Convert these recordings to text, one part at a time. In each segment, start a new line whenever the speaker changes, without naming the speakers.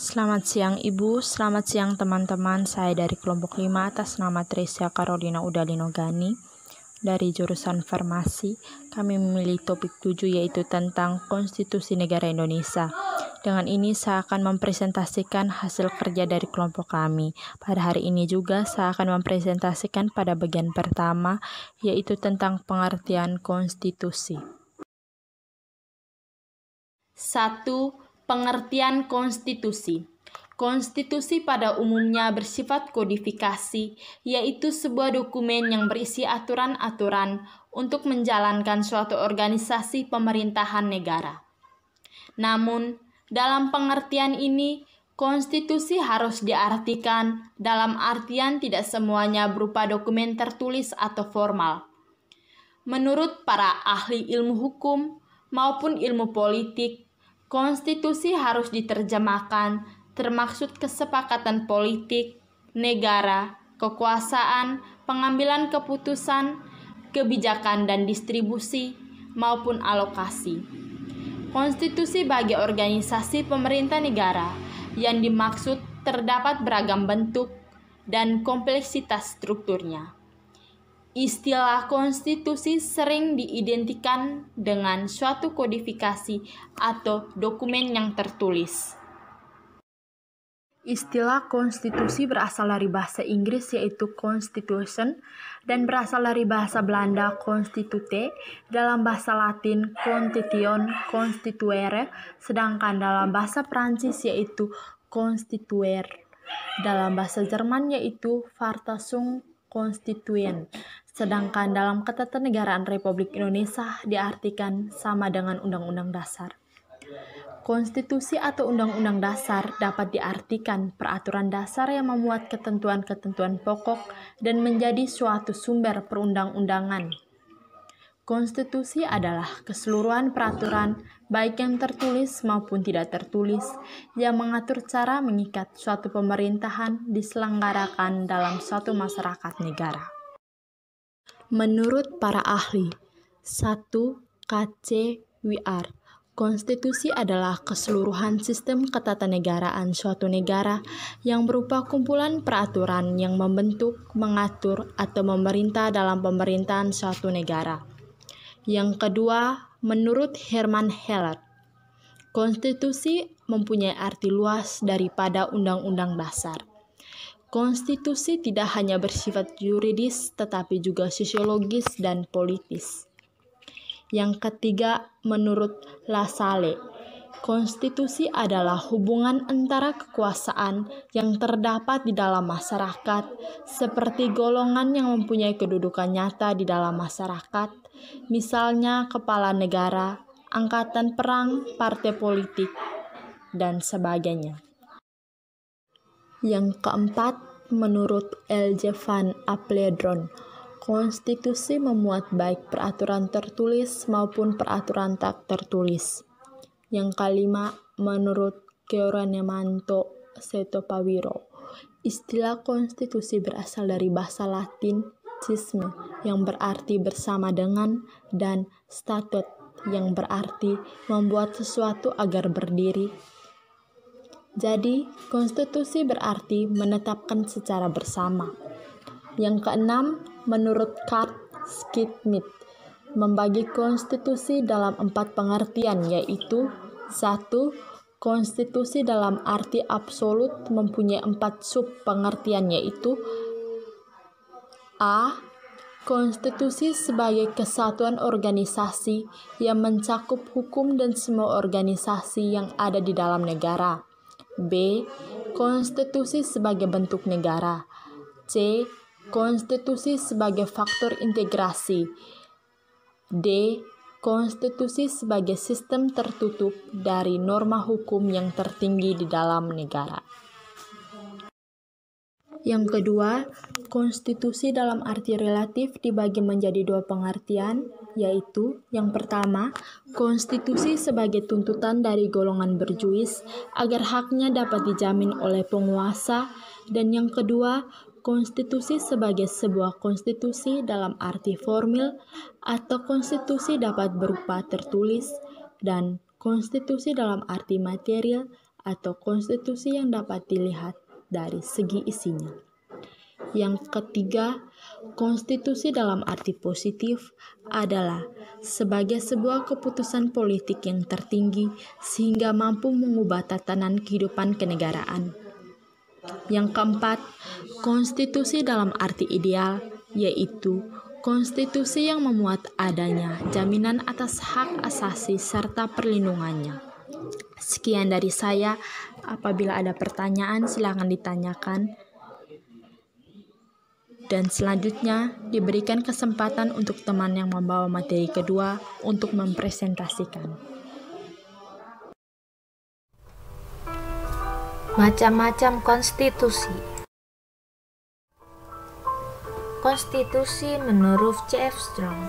Selamat siang Ibu, selamat siang teman-teman. Saya dari kelompok 5 atas nama Tresia Carolina Udalino Gani dari jurusan Farmasi. Kami memilih topik 7 yaitu tentang Konstitusi Negara Indonesia. Dengan ini saya akan mempresentasikan hasil kerja dari kelompok kami. Pada hari ini juga saya akan mempresentasikan pada bagian pertama yaitu tentang pengertian konstitusi.
1. Pengertian konstitusi. Konstitusi pada umumnya bersifat kodifikasi, yaitu sebuah dokumen yang berisi aturan-aturan untuk menjalankan suatu organisasi pemerintahan negara. Namun, dalam pengertian ini, konstitusi harus diartikan dalam artian tidak semuanya berupa dokumen tertulis atau formal. Menurut para ahli ilmu hukum maupun ilmu politik, konstitusi harus diterjemahkan termaksud kesepakatan politik, negara, kekuasaan, pengambilan keputusan, kebijakan dan distribusi, maupun alokasi. Konstitusi bagi organisasi pemerintah negara yang dimaksud terdapat beragam bentuk dan kompleksitas strukturnya. Istilah konstitusi sering diidentikan dengan suatu kodifikasi atau dokumen yang tertulis.
Istilah konstitusi berasal dari bahasa Inggris yaitu constitution dan berasal dari bahasa Belanda constitute, dalam bahasa Latin constitution, constituere, sedangkan dalam bahasa Prancis yaitu constituer, dalam bahasa Jerman yaitu Verfassung Konstituen. Sedangkan dalam Ketatanegaraan Republik Indonesia diartikan sama dengan Undang-Undang Dasar. Konstitusi atau Undang-Undang Dasar dapat diartikan peraturan dasar yang memuat ketentuan-ketentuan pokok dan menjadi suatu sumber perundang-undangan. Konstitusi adalah keseluruhan peraturan, baik yang tertulis maupun tidak tertulis, yang mengatur cara mengikat suatu pemerintahan diselenggarakan dalam suatu masyarakat negara. Menurut para ahli, 1. KCWR, konstitusi adalah keseluruhan sistem ketatanegaraan suatu negara yang berupa kumpulan peraturan yang membentuk, mengatur, atau memerintah dalam pemerintahan suatu negara. Yang kedua, menurut Herman Heller, konstitusi mempunyai arti luas daripada undang-undang dasar. Konstitusi tidak hanya bersifat yuridis, tetapi juga sosiologis dan politis. Yang ketiga, menurut Lassalle, konstitusi adalah hubungan antara kekuasaan yang terdapat di dalam masyarakat, seperti golongan yang mempunyai kedudukan nyata di dalam masyarakat, misalnya kepala negara, angkatan perang, partai politik, dan sebagainya. Yang keempat, menurut L.J. van Apeldoorn, konstitusi memuat baik peraturan tertulis maupun peraturan tak tertulis. Yang kelima, menurut Geronnemanto Setopawiro, istilah konstitusi berasal dari bahasa Latin cisme yang berarti bersama dengan dan statut yang berarti membuat sesuatu agar berdiri. Jadi, konstitusi berarti menetapkan secara bersama. Yang keenam, menurut Carl Schmitt, membagi konstitusi dalam 4 pengertian yaitu 1. Konstitusi dalam arti absolut mempunyai 4 sub pengertian yaitu A. Konstitusi sebagai kesatuan organisasi yang mencakup hukum dan semua organisasi yang ada di dalam negara. B. Konstitusi sebagai bentuk negara. C. Konstitusi sebagai faktor integrasi. D. Konstitusi sebagai sistem tertutup dari norma hukum yang tertinggi di dalam negara. Yang kedua, konstitusi dalam arti relatif dibagi menjadi 2 pengertian, yaitu yang pertama, konstitusi sebagai tuntutan dari golongan berjuis agar haknya dapat dijamin oleh penguasa, dan yang kedua, konstitusi sebagai sebuah konstitusi dalam arti formil atau konstitusi dapat berupa tertulis, dan konstitusi dalam arti material atau konstitusi yang dapat dilihat dari segi isinya. Yang ketiga, konstitusi dalam arti positif adalah sebagai sebuah keputusan politik yang tertinggi sehingga mampu mengubah tatanan kehidupan kenegaraan. Yang keempat, konstitusi dalam arti ideal, yaitu konstitusi yang memuat adanya jaminan atas hak asasi serta perlindungannya. Sekian dari saya. Apabila ada pertanyaan, silakan ditanyakan. Dan selanjutnya diberikan kesempatan untuk teman yang membawa materi kedua untuk mempresentasikan.
Macam-macam konstitusi. Konstitusi menurut C.F. Strong.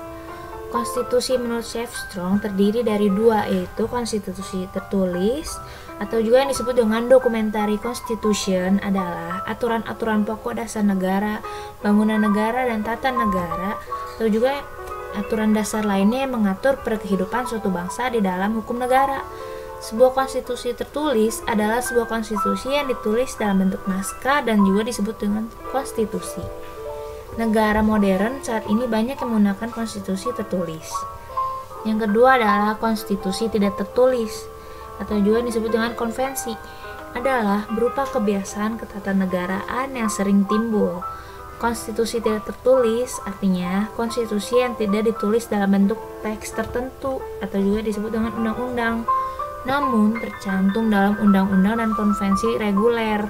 Konstitusi menurut C.F. Strong terdiri dari dua, yaitu konstitusi tertulis atau juga yang disebut dengan documentary constitution adalah aturan-aturan pokok dasar negara, bangunan negara, dan tata negara, atau juga aturan dasar lainnya yang mengatur perkehidupan suatu bangsa di dalam hukum negara. Sebuah konstitusi tertulis adalah sebuah konstitusi yang ditulis dalam bentuk naskah dan juga disebut dengan konstitusi. Negara modern saat ini banyak yang menggunakan konstitusi tertulis. Yang kedua adalah konstitusi tidak tertulis atau juga disebut dengan konvensi, adalah berupa kebiasaan ketatanegaraan yang sering timbul. Konstitusi tidak tertulis artinya konstitusi yang tidak ditulis dalam bentuk teks tertentu atau juga disebut dengan undang-undang, namun tercantum dalam undang-undang dan konvensi reguler.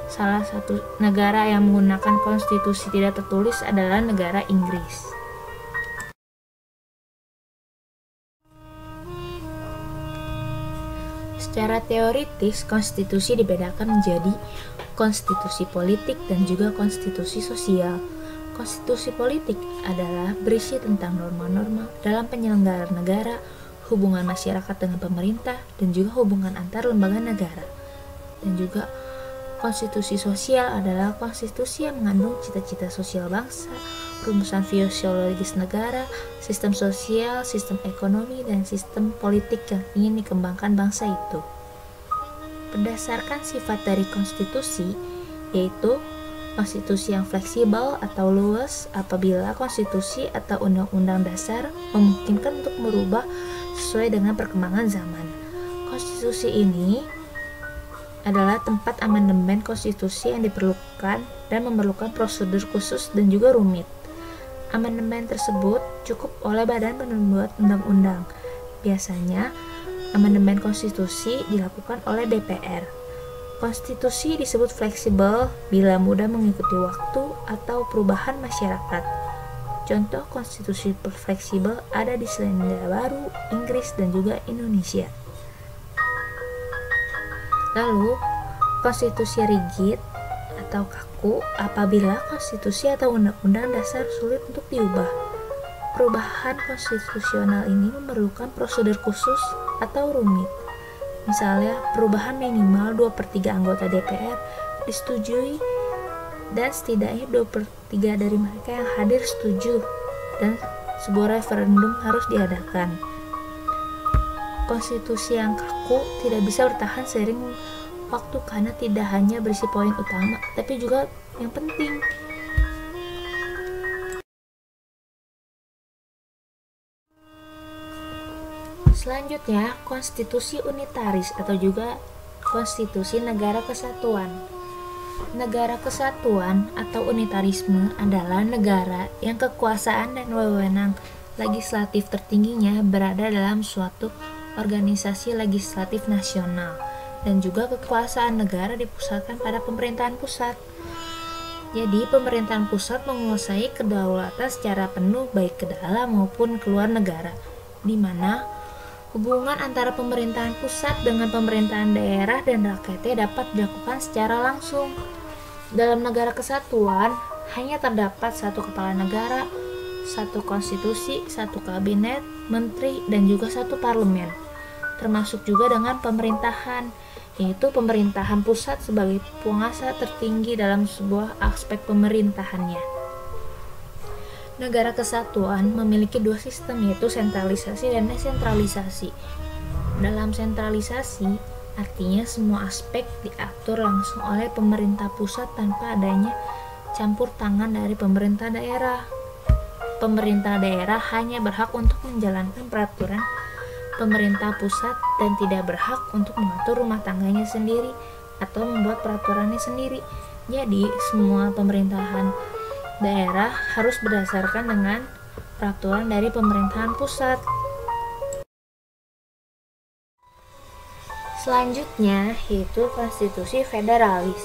Salah satu negara yang menggunakan konstitusi tidak tertulis adalah negara Inggris. Secara teoritis, konstitusi dibedakan menjadi konstitusi politik dan juga konstitusi sosial. Konstitusi politik adalah berisi tentang norma-norma dalam penyelenggaraan negara, hubungan masyarakat dengan pemerintah, dan juga hubungan antar lembaga negara. Dan juga konstitusi sosial adalah konstitusi yang mengandung cita-cita sosial bangsa, rumusan fisiologis negara, sistem sosial, sistem ekonomi, dan sistem politik yang ingin dikembangkan bangsa itu. Berdasarkan sifat dari konstitusi, yaitu konstitusi yang fleksibel atau luas apabila konstitusi atau undang-undang dasar memungkinkan untuk merubah sesuai dengan perkembangan zaman. Konstitusi ini adalah tempat amandemen konstitusi yang diperlukan dan memerlukan prosedur khusus dan juga rumit. Amandemen tersebut cukup oleh badan pembuat undang-undang. Biasanya, amandemen konstitusi dilakukan oleh DPR. Konstitusi disebut fleksibel bila mudah mengikuti waktu atau perubahan masyarakat. Contoh konstitusi fleksibel ada di Selandia Baru, Inggris, dan juga Indonesia. Lalu, konstitusi rigid atau kaku apabila konstitusi atau undang-undang dasar sulit untuk diubah. Perubahan konstitusional ini memerlukan prosedur khusus atau rumit. Misalnya, perubahan minimal 2/3 anggota DPR disetujui dan setidaknya 2/3 dari mereka yang hadir setuju dan sebuah referendum harus diadakan. Konstitusi yang kaku tidak bisa bertahan seiring waktu karena tidak hanya berisi poin utama, tapi juga yang penting. Selanjutnya, konstitusi unitaris atau juga konstitusi negara kesatuan. Negara kesatuan atau unitarisme adalah negara yang kekuasaan dan wewenang legislatif tertingginya berada dalam suatu organisasi legislatif nasional, dan juga kekuasaan negara dipusatkan pada pemerintahan pusat. Jadi, pemerintahan pusat menguasai kedaulatan secara penuh baik ke dalam maupun keluar negara, di mana hubungan antara pemerintahan pusat dengan pemerintahan daerah dan rakyatnya dapat dilakukan secara langsung. Dalam negara kesatuan, hanya terdapat satu kepala negara, satu konstitusi, satu kabinet, menteri, dan juga satu parlemen. Termasuk juga dengan pemerintahan, yaitu pemerintahan pusat sebagai penguasa tertinggi dalam sebuah aspek pemerintahannya. Negara kesatuan memiliki dua sistem, yaitu sentralisasi dan desentralisasi. Dalam sentralisasi Artinya semua aspek diatur langsung oleh pemerintah pusat tanpa adanya campur tangan dari pemerintah daerah. Pemerintah daerah hanya berhak untuk menjalankan peraturan pemerintah pusat dan tidak berhak untuk mengatur rumah tangganya sendiri atau membuat peraturannya sendiri. Jadi, semua pemerintahan daerah harus berdasarkan dengan peraturan dari pemerintahan pusat. Selanjutnya yaitu konstitusi federalis.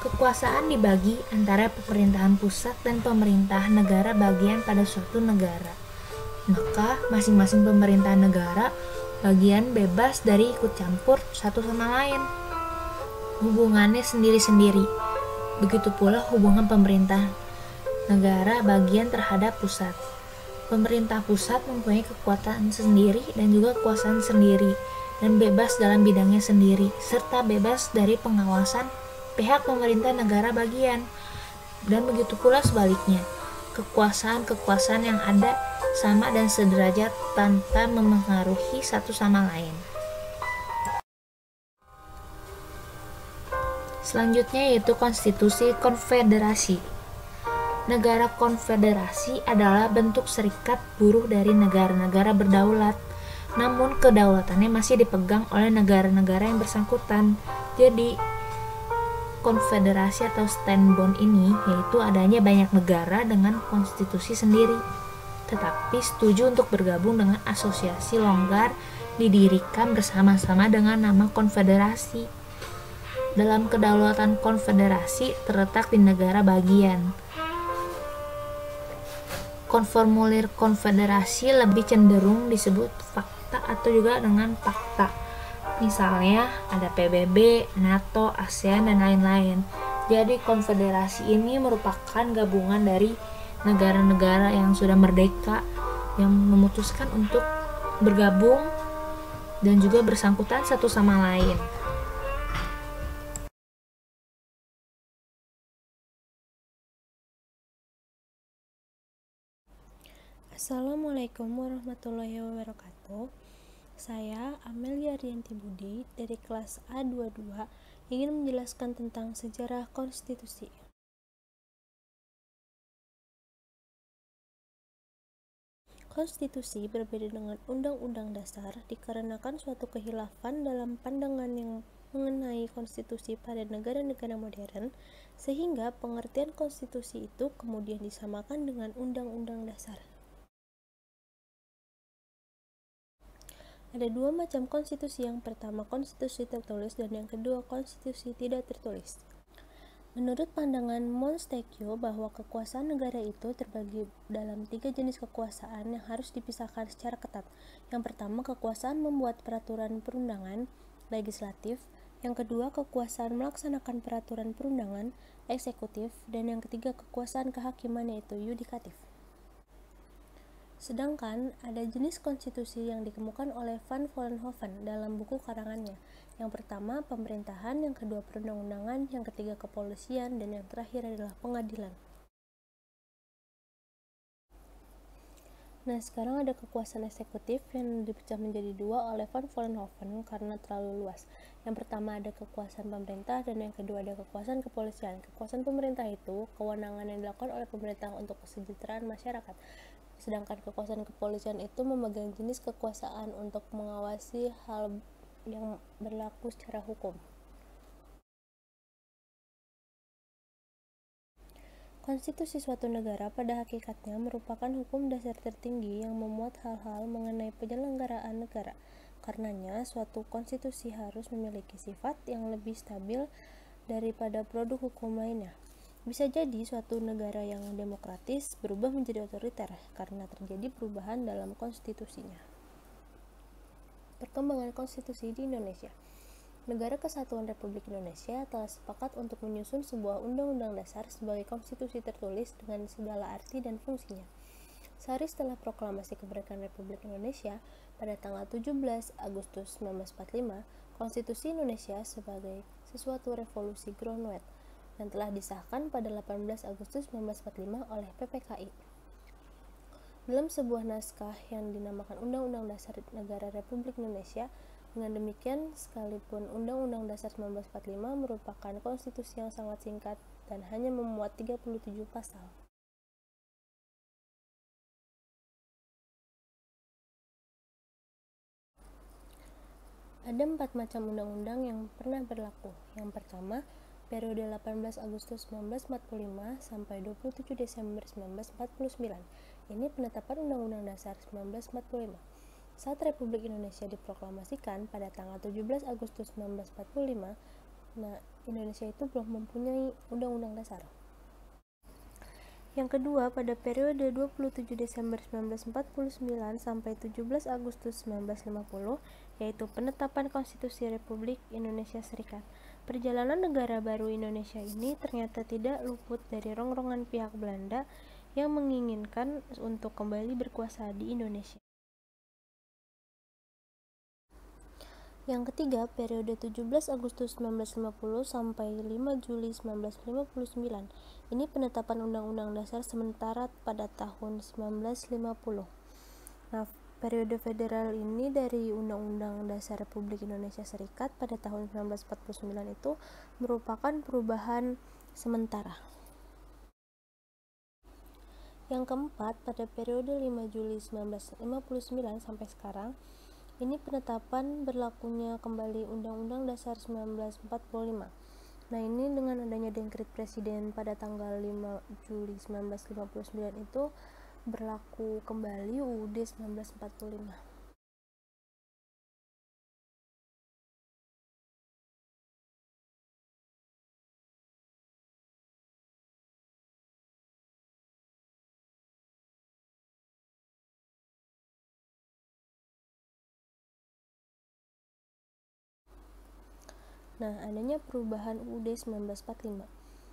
Kekuasaan dibagi antara pemerintahan pusat dan pemerintah negara bagian pada suatu negara. Maka masing-masing pemerintahan negara bagian bebas dari ikut campur satu sama lain. Hubungannya sendiri-sendiri. Begitu pula hubungan pemerintah negara bagian terhadap pusat. Pemerintah pusat mempunyai kekuatan sendiri dan juga kekuasaan sendiri dan bebas dalam bidangnya sendiri, serta bebas dari pengawasan pihak pemerintah negara bagian. Dan begitu pula sebaliknya, kekuasaan-kekuasaan yang ada sama dan sederajat tanpa memengaruhi satu sama lain. Selanjutnya yaitu konstitusi konfederasi. Negara konfederasi adalah bentuk serikat buruh dari negara-negara berdaulat, namun kedaulatannya masih dipegang oleh negara-negara yang bersangkutan. Jadi, konfederasi atau standbone ini yaitu adanya banyak negara dengan konstitusi sendiri, tetapi setuju untuk bergabung dengan asosiasi longgar didirikan bersama-sama dengan nama konfederasi. Dalam kedaulatan konfederasi terletak di negara bagian. Konformulir konfederasi lebih cenderung disebut fakta atau juga dengan fakta. Misalnya ada PBB, NATO, ASEAN, dan lain-lain. Jadi konfederasi ini merupakan gabungan dari negara-negara yang sudah merdeka yang memutuskan untuk bergabung dan juga bersangkutan satu sama lain.
Assalamualaikum warahmatullahi wabarakatuh. Saya Amelia Rianti Budi dari kelas A22 ingin menjelaskan tentang sejarah konstitusi. Konstitusi berbeda dengan Undang-Undang Dasar dikarenakan suatu kekhilafan dalam pandangan yang mengenai konstitusi pada negara-negara modern, sehingga pengertian konstitusi itu kemudian disamakan dengan Undang-Undang Dasar. Ada dua macam konstitusi, yang pertama konstitusi tertulis dan yang kedua konstitusi tidak tertulis. Menurut pandangan Montesquieu bahwa kekuasaan negara itu terbagi dalam 3 jenis kekuasaan yang harus dipisahkan secara ketat. Yang pertama kekuasaan membuat peraturan perundangan, legislatif. Yang kedua kekuasaan melaksanakan peraturan perundangan, eksekutif. Dan yang ketiga kekuasaan kehakiman, yaitu yudikatif. Sedangkan ada jenis konstitusi yang dikemukakan oleh Van Vollenhoven dalam buku karangannya. Yang pertama pemerintahan, yang kedua perundang-undangan, yang ketiga kepolisian, dan yang terakhir adalah pengadilan. Nah, sekarang ada kekuasaan eksekutif yang dipecah menjadi dua oleh Van Vollenhoven karena terlalu luas. Yang pertama ada kekuasaan pemerintah dan yang kedua ada kekuasaan kepolisian. Kekuasaan pemerintah itu kewenangan yang dilakukan oleh pemerintah untuk kesejahteraan masyarakat. Sedangkan kekuasaan kepolisian itu memegang jenis kekuasaan untuk mengawasi hal yang berlaku secara hukum. Konstitusi suatu negara pada hakikatnya merupakan hukum dasar tertinggi yang memuat hal-hal mengenai penyelenggaraan negara. Karenanya, suatu konstitusi harus memiliki sifat yang lebih stabil daripada produk hukum lainnya. Bisa jadi suatu negara yang demokratis berubah menjadi otoriter karena terjadi perubahan dalam konstitusinya. Perkembangan konstitusi di Indonesia. Negara Kesatuan Republik Indonesia telah sepakat untuk menyusun sebuah undang-undang dasar sebagai konstitusi tertulis dengan segala arti dan fungsinya. Sehari setelah proklamasi kemerdekaan Republik Indonesia pada tanggal 17 Agustus 1945, Konstitusi Indonesia sebagai sesuatu revolusi groundwork yang telah disahkan pada 18 Agustus 1945 oleh PPKI. Dalam sebuah naskah yang dinamakan Undang-Undang Dasar Negara Republik Indonesia, Dengan demikian, sekalipun Undang-Undang Dasar 1945 merupakan konstitusi yang sangat singkat dan hanya memuat 37 pasal. Ada 4 macam undang-undang yang pernah berlaku. Yang pertama, periode 18 Agustus 1945 sampai 27 Desember 1949. Ini penetapan Undang-Undang Dasar 1945. Saat Republik Indonesia diproklamasikan pada tanggal 17 Agustus 1945, Indonesia itu belum mempunyai Undang-Undang Dasar. Yang kedua, pada periode 27 Desember 1949 sampai 17 Agustus 1950, yaitu penetapan Konstitusi Republik Indonesia Serikat. Perjalanan negara baru Indonesia ini ternyata tidak luput dari rongrongan pihak Belanda yang menginginkan untuk kembali berkuasa di Indonesia. Yang ketiga, periode 17 Agustus 1950 sampai 5 Juli 1959. Ini penetapan Undang-Undang Dasar sementara pada tahun 1950. Periode federal ini dari Undang-Undang Dasar Republik Indonesia Serikat pada tahun 1949 itu merupakan perubahan sementara. Yang keempat, pada periode 5 Juli 1959 sampai sekarang, ini penetapan berlakunya kembali Undang-Undang Dasar 1945. Nah, ini dengan adanya dekret presiden pada tanggal 5 Juli 1959 itu berlaku kembali UUD 1945. Nah, adanya perubahan UUD 1945.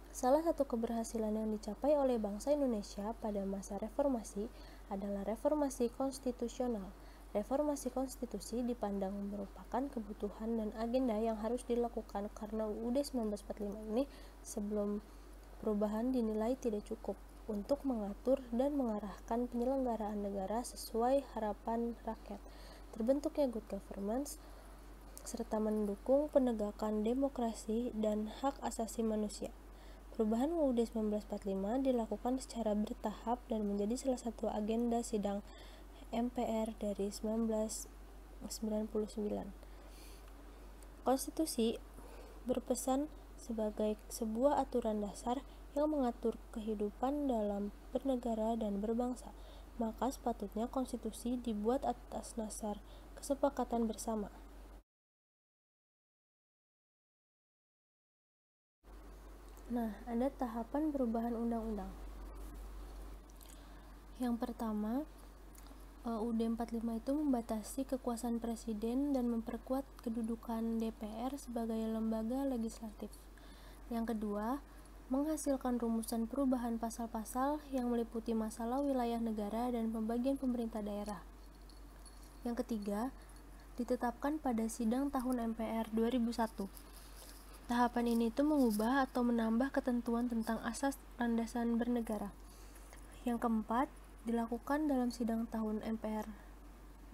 Salah satu keberhasilan yang dicapai oleh bangsa Indonesia pada masa reformasi adalah reformasi konstitusional. Reformasi konstitusi dipandang merupakan kebutuhan dan agenda yang harus dilakukan karena UUD 1945 ini sebelum perubahan dinilai tidak cukup untuk mengatur dan mengarahkan penyelenggaraan negara sesuai harapan rakyat, terbentuknya good governance, serta mendukung penegakan demokrasi dan hak asasi manusia. Perubahan UUD 1945 dilakukan secara bertahap dan menjadi salah satu agenda sidang MPR dari 1999. Konstitusi berpesan sebagai sebuah aturan dasar yang mengatur kehidupan dalam bernegara dan berbangsa. Maka sepatutnya konstitusi dibuat atas dasar kesepakatan bersama. Nah, ada tahapan perubahan undang-undang. Yang pertama, UUD 45 itu membatasi kekuasaan presiden dan memperkuat kedudukan DPR sebagai lembaga legislatif. Yang kedua, menghasilkan rumusan perubahan pasal-pasal yang meliputi masalah wilayah negara dan pembagian pemerintah daerah. Yang ketiga, ditetapkan pada sidang tahun MPR 2001. Tahapan ini itu mengubah atau menambah ketentuan tentang asas landasan bernegara. Yang keempat, dilakukan dalam sidang tahun MPR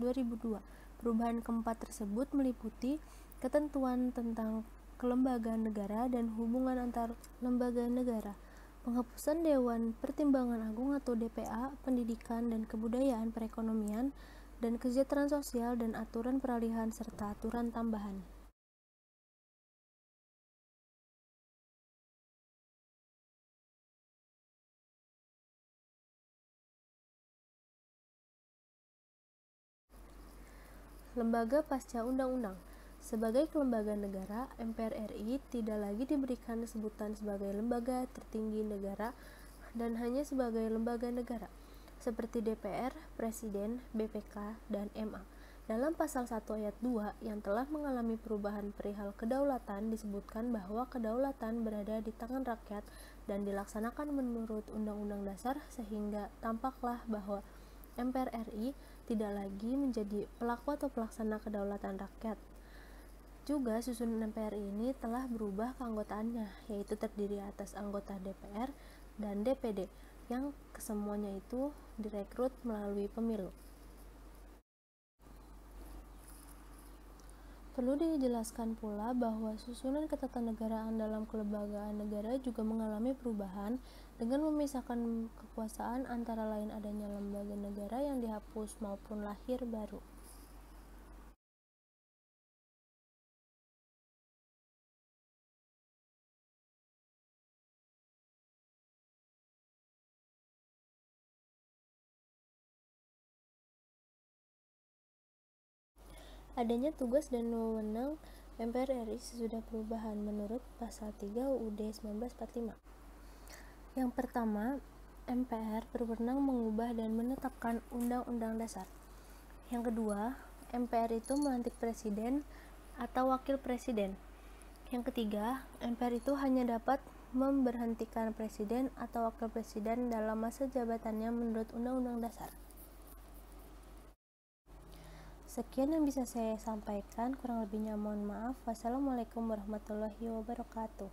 2002. Perubahan keempat tersebut meliputi ketentuan tentang kelembagaan negara dan hubungan antar lembaga negara, penghapusan Dewan Pertimbangan Agung atau DPA, pendidikan dan kebudayaan, perekonomian, dan kesejahteraan sosial, dan aturan peralihan serta aturan tambahan. Lembaga pasca undang-undang. Sebagai kelembagaan negara, MPR RI tidak lagi diberikan sebutan sebagai lembaga tertinggi negara dan hanya sebagai lembaga negara, seperti DPR, Presiden, BPK, dan MA. Dalam pasal 1 ayat 2 yang telah mengalami perubahan perihal kedaulatan disebutkan bahwa kedaulatan berada di tangan rakyat dan dilaksanakan menurut Undang-Undang Dasar, sehingga tampaklah bahwa MPR RI tidak lagi menjadi pelaku atau pelaksana kedaulatan rakyat. Juga susunan MPR ini telah berubah keanggotaannya, yaitu terdiri atas anggota DPR dan DPD yang kesemuanya itu direkrut melalui pemilu. Perlu dijelaskan pula bahwa susunan ketatanegaraan dalam kelembagaan negara juga mengalami perubahan dengan memisahkan kekuasaan antara lain adanya lembaga negara yang dihapus maupun lahir baru. Adanya tugas dan wewenang MPR RI sesudah perubahan menurut Pasal 3 UUD 1945. Yang pertama, MPR berwenang mengubah dan menetapkan Undang-Undang Dasar. Yang kedua, MPR itu melantik presiden atau wakil presiden. Yang ketiga, MPR itu hanya dapat memberhentikan presiden atau wakil presiden dalam masa jabatannya menurut Undang-Undang Dasar. Sekian yang bisa saya sampaikan, kurang lebihnya mohon maaf. Wassalamualaikum warahmatullahi wabarakatuh.